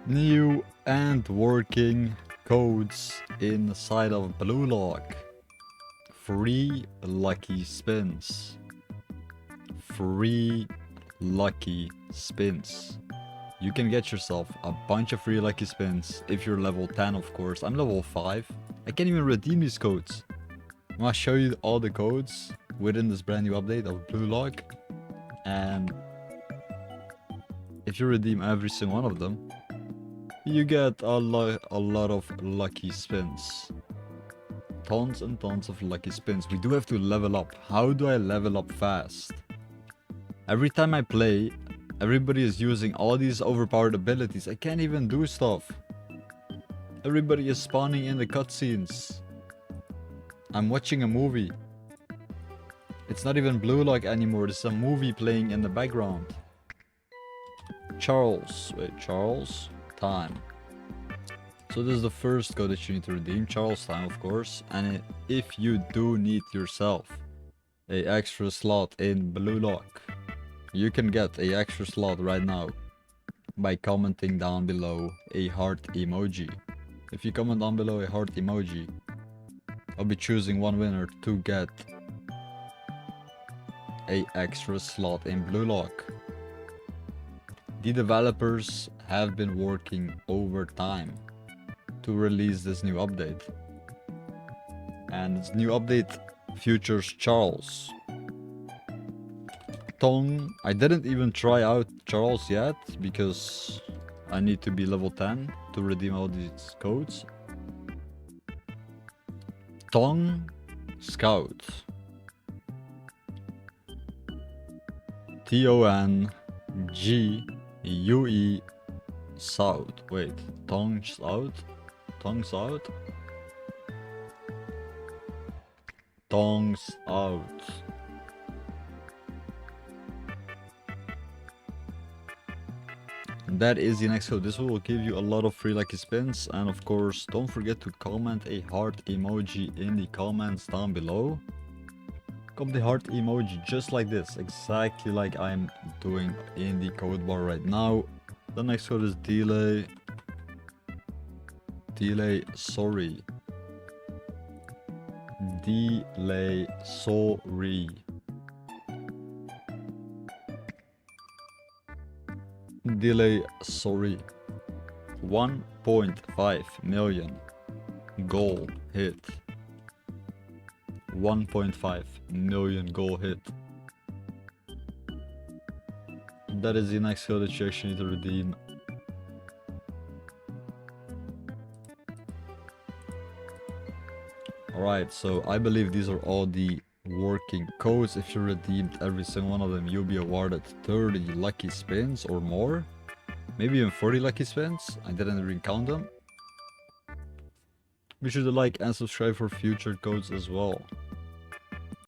New and working codes inside of Blue Lock. Free lucky spins. Free lucky spins. You can get yourself a bunch of free lucky spins if you're level 10, of course. I'm level 5. I can't even redeem these codes. I'm gonna show you all the codes within this brand new update of Blue Lock. And if you redeem every single one of them, you get a lot of lucky spins. Tons and tons of lucky spins. We do have to level up. How do I level up fast? Every time I play, everybody is using all these overpowered abilities. I can't even do stuff. Everybody is spawning in the cutscenes. I'm watching a movie. It's not even Blue Lock anymore. There's a movie playing in the background. Charles. Wait, Charles? Time. So this is the first code that you need to redeem. Charles time, of course. And if you do need yourself a extra slot in Blue Lock, you can get a extra slot right now by commenting down below a heart emoji. If you comment down below a heart emoji, I'll be choosing one winner to get a extra slot in Blue Lock. The developers have been working overtime to release this new update. And this new update features Charles. Tong, I didn't even try out Charles yet because I need to be level 10 to redeem all these codes. Tong Scout. TONGUE South. Wait, Tongues out? Tongues out? Tongues out. And that is the next code. This will give you a lot of free lucky spins. And of course, don't forget to comment a heart emoji in the comments down below. Comment the heart emoji just like this, exactly like I'm doing in the code bar right now. The next code is delay sorry. Delay sorry. Delay sorry. 1.5 million goal hit. 1.5 million goal hit. That is the next code that you actually need to redeem. Alright, so I believe these are all the working codes. If you redeemed every single one of them, you'll be awarded 30 lucky spins or more. Maybe even 40 lucky spins. I didn't even count them. Be sure to like and subscribe for future codes as well.